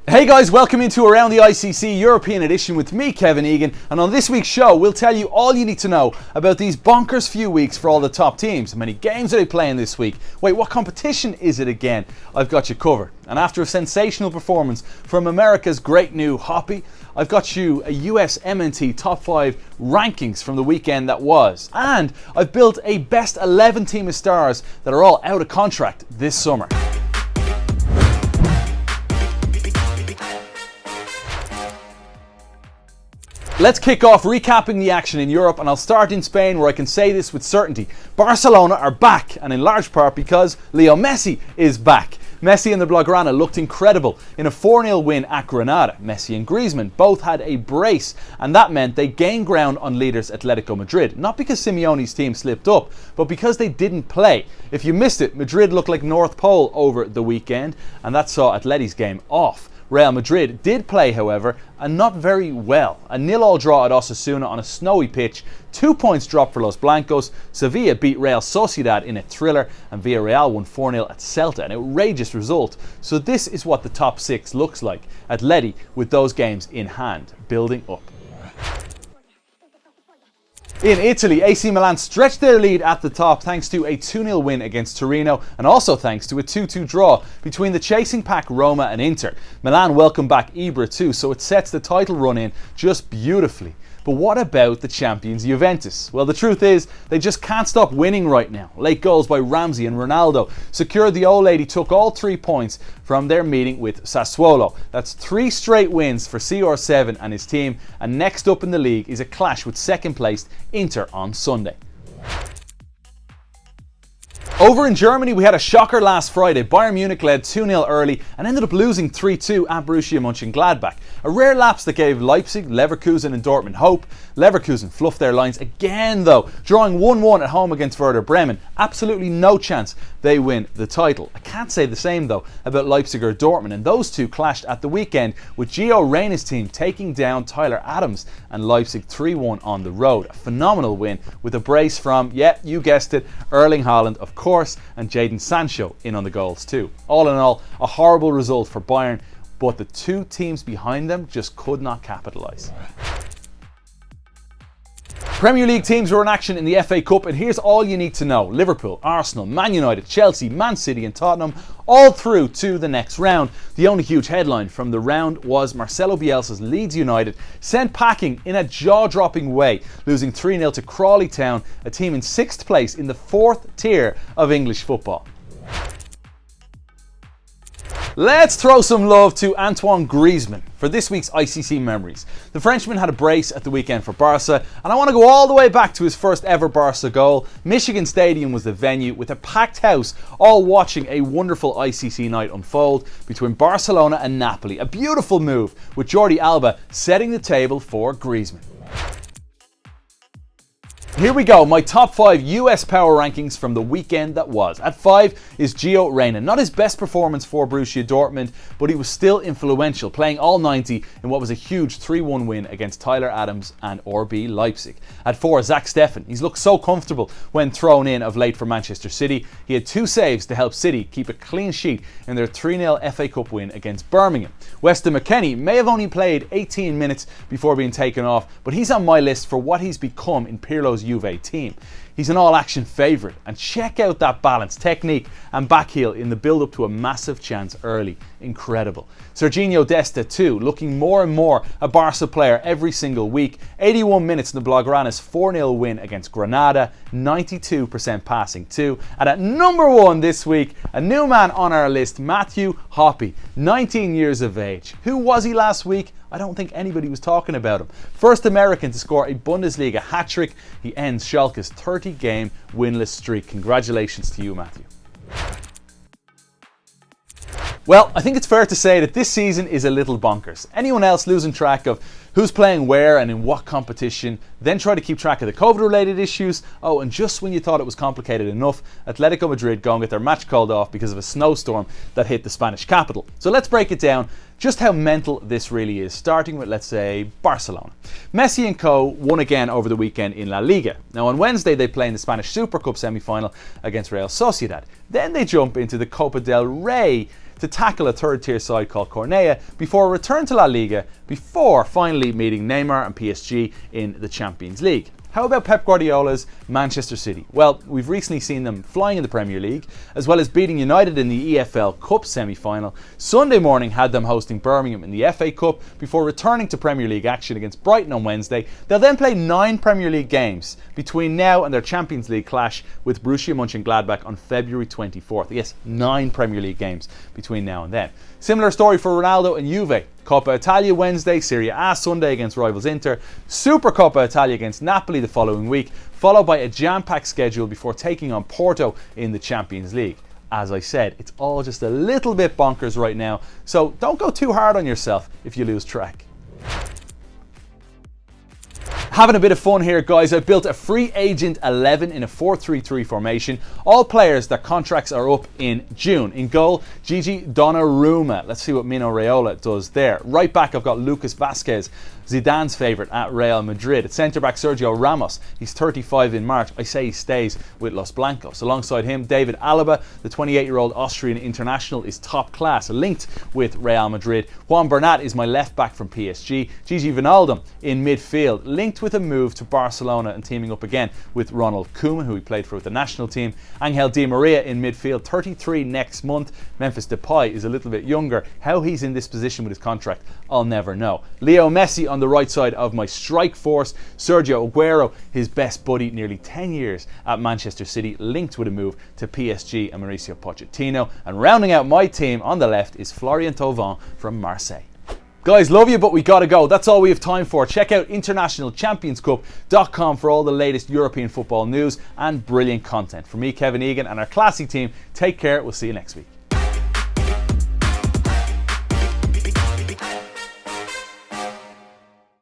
Hey guys, welcome into Around the ICC European Edition with me, Kevin Egan, and on this week's show we'll tell you all you need to know about these bonkers few weeks for all the top teams. How many games are they playing this week? Wait, what competition is it again? I've got you covered. And after a sensational performance from America's great new Hoppy, I've got you a US MNT top 5 rankings from the weekend that was. And I've built a best 11 team of stars that are all out of contract this summer. Let's kick off recapping the action in Europe, and I'll start in Spain where I can say this with certainty. Barcelona are back, and in large part because Leo Messi is back. Messi and the Blaugrana looked incredible in a 4-0 win at Granada. Messi and Griezmann both had a brace, and that meant they gained ground on leaders Atletico Madrid. Not because Simeone's team slipped up, but because they didn't play. If you missed it, Madrid looked like North Pole over the weekend, and that saw Atleti's game off. Real Madrid did play, however, and not very well. A 0-0 draw at Osasuna on a snowy pitch, 2 points dropped for Los Blancos. Sevilla beat Real Sociedad in a thriller, and Villarreal won 4-0 at Celta, an outrageous result. So this is what the top 6 looks like. Atleti with those games in hand, building up. In Italy, AC Milan stretched their lead at the top thanks to a 2-0 win against Torino, and also thanks to a 2-2 draw between the chasing pack Roma and Inter. Milan welcomed back Ibra too, so it sets the title run in just beautifully. But what about the champions Juventus? Well, the truth is, they just can't stop winning right now. Late goals by Ramsey and Ronaldo secured the old lady took all 3 points from their meeting with Sassuolo. That's 3 straight wins for CR7 and his team, and next up in the league is a clash with second placed Inter on Sunday. Over in Germany, we had a shocker last Friday. Bayern Munich led 2-0 early and ended up losing 3-2 at Borussia Mönchengladbach. A rare lapse that gave Leipzig, Leverkusen and Dortmund hope. Leverkusen fluffed their lines again though, drawing 1-1 at home against Werder Bremen. Absolutely no chance they win the title. I can't say the same though about Leipzig or Dortmund, and those two clashed at the weekend with Gio Reyna's team taking down Tyler Adams and Leipzig 3-1 on the road. A phenomenal win with a brace from, yeah, you guessed it, Erling Haaland of course, and Jadon Sancho in on the goals too. All in all, a horrible result for Bayern, but the two teams behind them just could not capitalise. Premier League teams were in action in the FA Cup, and here's all you need to know. Liverpool, Arsenal, Man United, Chelsea, Man City and Tottenham all through to the next round. The only huge headline from the round was Marcelo Bielsa's Leeds United sent packing in a jaw-dropping way, losing 3-0 to Crawley Town, a team in 6th place in the 4th tier of English football. Let's throw some love to Antoine Griezmann for this week's ICC Memories. The Frenchman had a brace at the weekend for Barca, and I want to go all the way back to his first ever Barca goal. Michigan Stadium was the venue with a packed house, all watching a wonderful ICC night unfold between Barcelona and Napoli. A beautiful move with Jordi Alba setting the table for Griezmann. Here we go, my top 5 US power rankings from the weekend that was. At 5 is Gio Reyna. Not his best performance for Borussia Dortmund, but he was still influential, playing all 90 in what was a huge 3-1 win against Tyler Adams and RB Leipzig. At 4, Zach Steffen. He's looked so comfortable when thrown in of late for Manchester City. He had 2 saves to help City keep a clean sheet in their 3-0 FA Cup win against Birmingham. Weston McKennie may have only played 18 minutes before being taken off, but he's on my list for what he's become in Pirlo's Juve team. He's an all-action favourite, and check out that balance, technique and back heel in the build-up to a massive chance early. Incredible. Serginho Desta too, looking more and more a Barca player every single week. 81 minutes in the Blaugrana's 4-0 win against Granada, 92% passing too. And at number 1 this week, a new man on our list, Matthew Hoppy, 19 years of age. Who was he last week? I don't think anybody was talking about him. First American to score a Bundesliga hat-trick. He ends Schalke's 30-game winless streak. Congratulations to you, Matthew. Well, I think it's fair to say that this season is a little bonkers. Anyone else losing track of who's playing where and in what competition, then try to keep track of the COVID-related issues. Oh, and just when you thought it was complicated enough, Atletico Madrid go and get their match called off because of a snowstorm that hit the Spanish capital. So let's break it down just how mental this really is, starting with, let's say, Barcelona. Messi and co won again over the weekend in La Liga. Now on Wednesday they play in the Spanish Super Cup semi-final against Real Sociedad. Then they jump into the Copa del Rey to tackle a third-tier side called Cornellà before a return to La Liga, before finally meeting Neymar and PSG in the Champions League. How about Pep Guardiola's Manchester City? Well, we've recently seen them flying in the Premier League, as well as beating United in the EFL Cup semi-final. Sunday morning had them hosting Birmingham in the FA Cup before returning to Premier League action against Brighton on Wednesday. They'll then play 9 Premier League games between now and their Champions League clash with Borussia Mönchengladbach on February 24th. Yes, 9 Premier League games between now and then. Similar story for Ronaldo and Juve. Coppa Italia Wednesday, Serie A Sunday against rivals Inter, Supercoppa Italia against Napoli the following week, followed by a jam-packed schedule before taking on Porto in the Champions League. As I said, it's all just a little bit bonkers right now, so don't go too hard on yourself if you lose track. Having a bit of fun here, guys. I've built a free agent 11 in a 4-3-3 formation. All players, their contracts are up in June. In goal, Gigi Donnarumma. Let's see what Mino Raiola does there. Right back, I've got Lucas Vazquez, Zidane's favourite at Real Madrid. At centre-back, Sergio Ramos. He's 35 in March. I say he stays with Los Blancos. Alongside him, David Alaba, the 28-year-old Austrian international, is top class, linked with Real Madrid. Juan Bernat is my left-back from PSG. Gigi Wijnaldum in midfield, linked with a move to Barcelona and teaming up again with Ronald Koeman, who he played for with the national team. Angel Di Maria in midfield, 33 next month. Memphis Depay is a little bit younger. How he's in this position with his contract, I'll never know. Leo Messi on the right side of my strike force. Sergio Aguero, his best buddy, nearly 10 years at Manchester City, linked with a move to PSG and Mauricio Pochettino. And rounding out my team on the left is Florian Thauvin from Marseille. Guys, love you, but we gotta go. That's all we have time for. Check out internationalchampionscup.com for all the latest European football news and brilliant content. For me, Kevin Egan, and our classy team, take care. We'll see you next week.